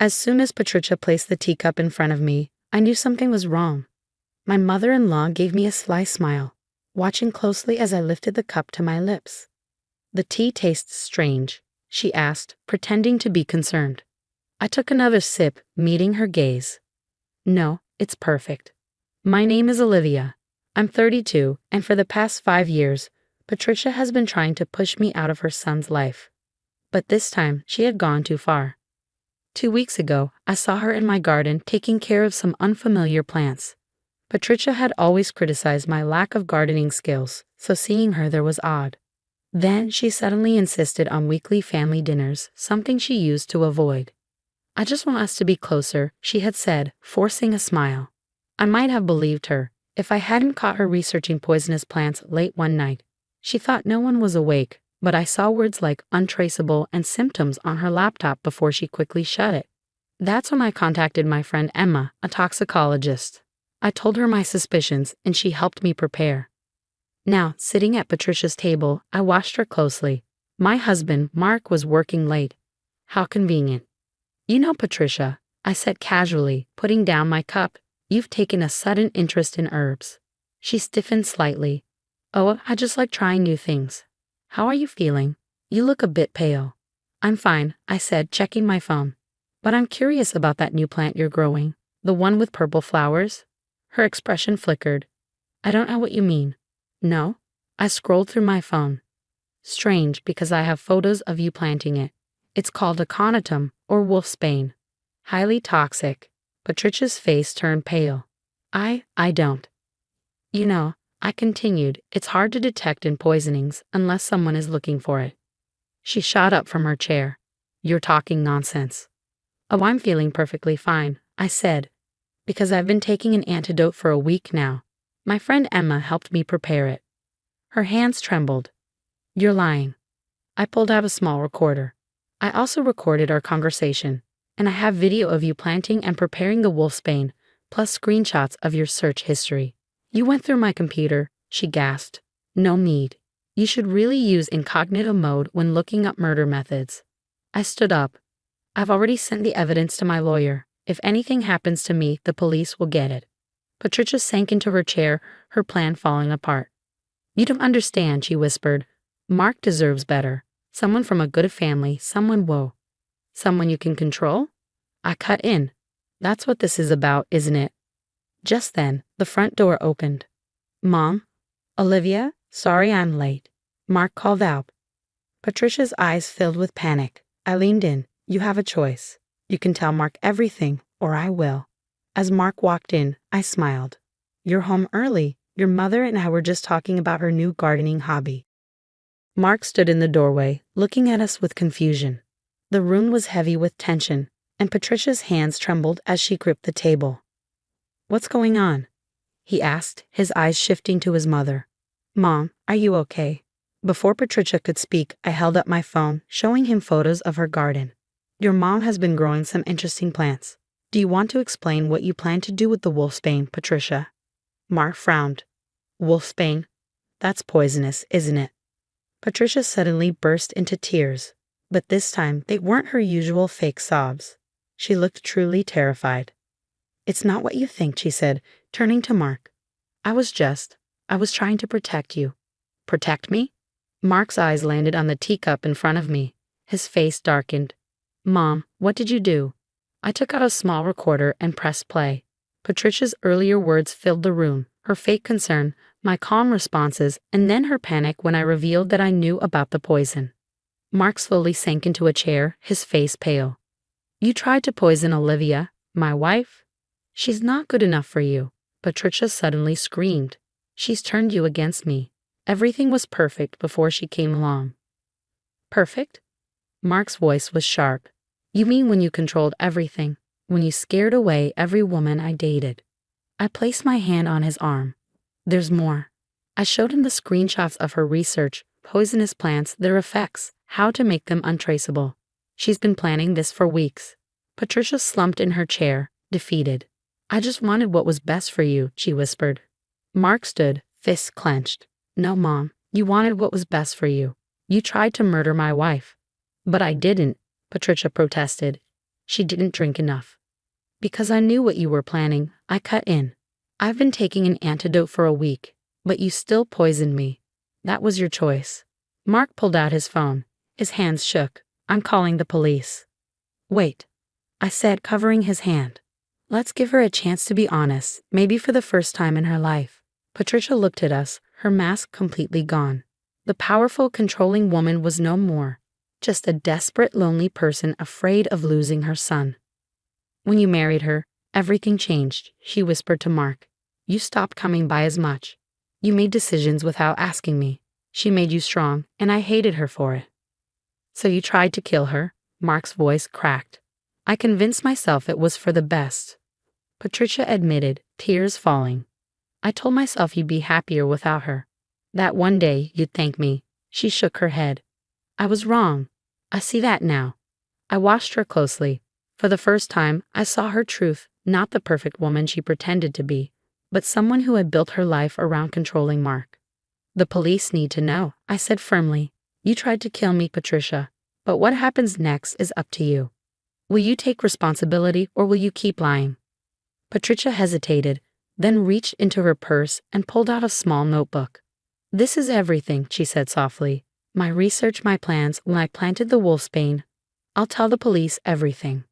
As soon as Patricia placed the teacup in front of me, I knew something was wrong. My mother-in-law gave me a sly smile, watching closely as I lifted the cup to my lips. "The tea tastes strange," she asked, pretending to be concerned. I took another sip, meeting her gaze. "No, it's perfect. My name is Olivia. I'm 32, and for the past 5 years, Patricia has been trying to push me out of her son's life. But this time, she had gone too far. 2 weeks ago, I saw her in my garden taking care of some unfamiliar plants. Patricia had always criticized my lack of gardening skills, so seeing her there was odd. Then she suddenly insisted on weekly family dinners, something she used to avoid. "I just want us to be closer," she had said, forcing a smile. I might have believed her if I hadn't caught her researching poisonous plants late one night. She thought no one was awake, but I saw words like untraceable and symptoms on her laptop before she quickly shut it. That's when I contacted my friend Emma, a toxicologist. I told her my suspicions, and she helped me prepare. Now, sitting at Patricia's table, I watched her closely. My husband, Mark, was working late. How convenient. "You know, Patricia," I said casually, putting down my cup, "you've taken a sudden interest in herbs." She stiffened slightly. "Oh, I just like trying new things. How are you feeling? You look a bit pale." "I'm fine," I said, checking my phone. "But I'm curious about that new plant you're growing, the one with purple flowers." Her expression flickered. "I don't know what you mean." "No?" I scrolled through my phone. "Strange, because I have photos of you planting it. It's called a conatum, or wolfsbane. Highly toxic." Patricia's face turned pale. I don't. "You know," I continued, "it's hard to detect in poisonings unless someone is looking for it." She shot up from her chair. "You're talking nonsense." "Oh, I'm feeling perfectly fine," I said, "because I've been taking an antidote for a week now. My friend Emma helped me prepare it." Her hands trembled. "You're lying." I pulled out a small recorder. "I also recorded our conversation, and I have video of you planting and preparing the wolfsbane, plus screenshots of your search history." "You went through my computer," she gasped. "No need. You should really use incognito mode when looking up murder methods." I stood up. "I've already sent the evidence to my lawyer. If anything happens to me, the police will get it." Patricia sank into her chair, her plan falling apart. "You don't understand," she whispered. "Mark deserves better. Someone from a good family, someone you can control?" I cut in. "That's what this is about, isn't it?" Just then, the front door opened. "Mom? Olivia? Sorry I'm late," Mark called out. Patricia's eyes filled with panic. I leaned in. "You have a choice. You can tell Mark everything, or I will." As Mark walked in, I smiled. "You're home early. Your mother and I were just talking about her new gardening hobby." Mark stood in the doorway, looking at us with confusion. The room was heavy with tension, and Patricia's hands trembled as she gripped the table. "What's going on?" he asked, his eyes shifting to his mother. "Mom, are you okay?" Before Patricia could speak, I held up my phone, showing him photos of her garden. "Your mom has been growing some interesting plants. Do you want to explain what you plan to do with the wolfsbane, Patricia?" Mark frowned. "Wolfsbane? That's poisonous, isn't it?" Patricia suddenly burst into tears, but this time they weren't her usual fake sobs. She looked truly terrified. "It's not what you think," she said, turning to Mark. I was trying to protect you." "Protect me?" Mark's eyes landed on the teacup in front of me. His face darkened. "Mom, what did you do?" I took out a small recorder and pressed play. Patricia's earlier words filled the room, her fake concern, my calm responses, and then her panic when I revealed that I knew about the poison. Mark slowly sank into a chair, his face pale. "You tried to poison Olivia, my wife? She's not good enough for you." Patricia suddenly screamed. "She's turned you against me. Everything was perfect before she came along." "Perfect?" Mark's voice was sharp. "You mean when you controlled everything, when you scared away every woman I dated?" I placed my hand on his arm. "There's more." I showed him the screenshots of her research, poisonous plants, their effects, how to make them untraceable. "She's been planning this for weeks." Patricia slumped in her chair, defeated. "I just wanted what was best for you," she whispered. Mark stood, fists clenched. "No, Mom, you wanted what was best for you. You tried to murder my wife." "But I didn't," Patricia protested. She didn't drink enough. Because I knew what you were planning, I cut in. I've been taking an antidote for a week, but you still poisoned me. That was your choice. Mark pulled out his phone. His hands shook. I'm calling the police. Wait, I said, covering his hand. Let's give her a chance to be honest, maybe for the first time in her life. Patricia looked at us, her mask completely gone. The powerful, controlling woman was no more, just a desperate, lonely person afraid of losing her son. When you married her, everything changed, she whispered to Mark. You stopped coming by as much. You made decisions without asking me. She made you strong, and I hated her for it. So you tried to kill her? Mark's voice cracked. I convinced myself it was for the best. Patricia admitted, tears falling. I told myself you'd be happier without her. That one day you'd thank me. She shook her head. I was wrong. I see that now. I watched her closely. For the first time, I saw her truth, not the perfect woman she pretended to be, but someone who had built her life around controlling Mark. The police need to know, I said firmly. You tried to kill me, Patricia, but what happens next is up to you. Will you take responsibility or will you keep lying? Patricia hesitated, then reached into her purse and pulled out a small notebook. This is everything, she said softly. My research, my plans, when I planted the wolfsbane. I'll tell the police everything.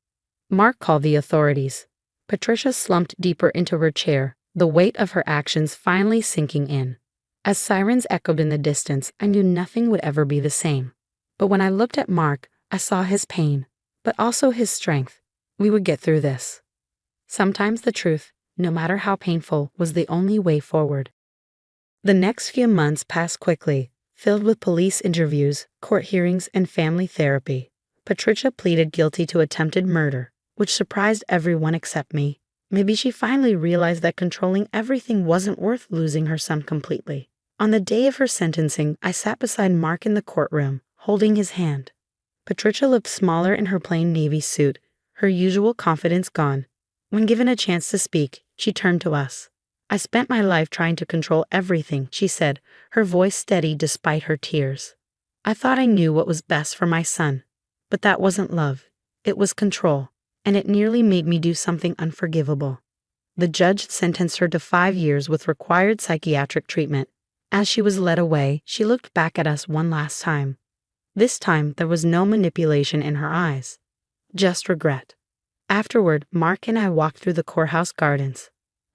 Mark called the authorities. Patricia slumped deeper into her chair, the weight of her actions finally sinking in. As sirens echoed in the distance, I knew nothing would ever be the same. But when I looked at Mark, I saw his pain, but also his strength. We would get through this. Sometimes the truth, no matter how painful, was the only way forward. The next few months passed quickly, filled with police interviews, court hearings, and family therapy. Patricia pleaded guilty to attempted murder, which surprised everyone except me. Maybe she finally realized that controlling everything wasn't worth losing her son completely. On the day of her sentencing, I sat beside Mark in the courtroom, holding his hand. Patricia looked smaller in her plain navy suit, her usual confidence gone. When given a chance to speak, she turned to us. I spent my life trying to control everything, she said, her voice steady despite her tears. I thought I knew what was best for my son. But that wasn't love. It was control, and it nearly made me do something unforgivable. The judge sentenced her to 5 years with required psychiatric treatment. As she was led away, she looked back at us one last time. This time, there was no manipulation in her eyes, just regret. Afterward, Mark and I walked through the courthouse gardens.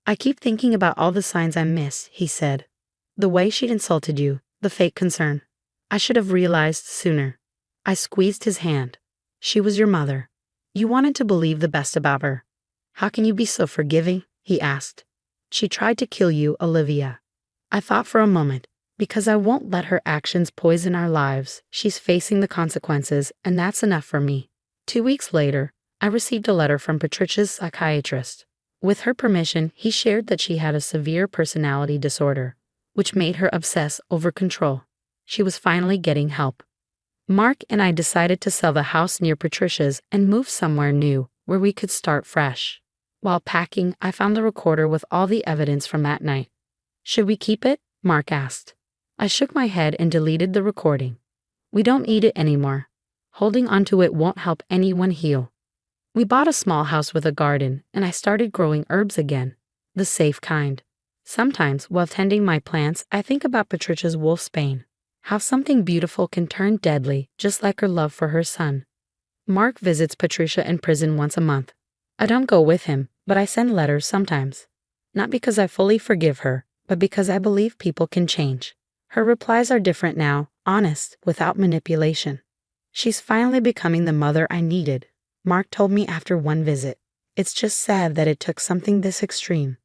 I keep thinking about all the signs I miss, he said. The way she'd insulted you, the fake concern. I should have realized sooner. I squeezed his hand. She was your mother. You wanted to believe the best about her. How can you be so forgiving? He asked. She tried to kill you, Olivia. I thought for a moment, because I won't let her actions poison our lives. She's facing the consequences, and that's enough for me. 2 weeks later, I received a letter from Patricia's psychiatrist. With her permission, he shared that she had a severe personality disorder, which made her obsess over control. She was finally getting help. Mark and I decided to sell the house near Patricia's and move somewhere new, where we could start fresh. While packing, I found the recorder with all the evidence from that night. Should we keep it? Mark asked. I shook my head and deleted the recording. We don't need it anymore. Holding onto it won't help anyone heal. We bought a small house with a garden, and I started growing herbs again, the safe kind. Sometimes, while tending my plants, I think about Patricia's wolfsbane. How something beautiful can turn deadly, just like her love for her son. Mark visits Patricia in prison once a month. I don't go with him, but I send letters sometimes. Not because I fully forgive her, but because I believe people can change. Her replies are different now, honest, without manipulation. She's finally becoming the mother I needed, Mark told me after one visit. It's just sad that it took something this extreme.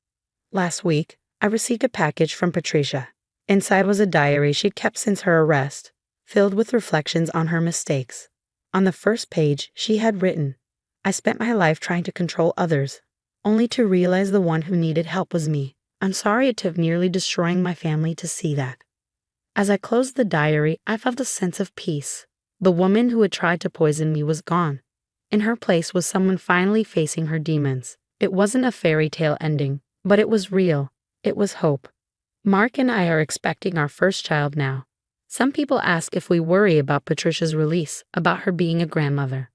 Last week, I received a package from Patricia. Inside was a diary she'd kept since her arrest, filled with reflections on her mistakes. On the first page, she had written, I spent my life trying to control others, only to realize the one who needed help was me. I'm sorry it took nearly destroying my family to see that. As I closed the diary, I felt a sense of peace. The woman who had tried to poison me was gone. In her place was someone finally facing her demons. It wasn't a fairy tale ending, but it was real. It was hope. Mark and I are expecting our first child now. Some people ask if we worry about Patricia's release, about her being a grandmother.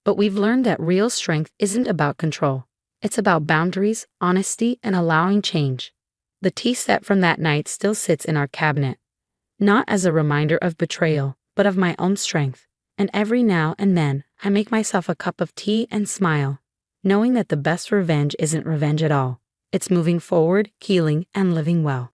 But we've learned that real strength isn't about control. It's about boundaries, honesty, and allowing change. The tea set from that night still sits in our cabinet, not as a reminder of betrayal, but of my own strength. And every now and then, I make myself a cup of tea and smile, knowing that the best revenge isn't revenge at all. It's moving forward, healing, and living well.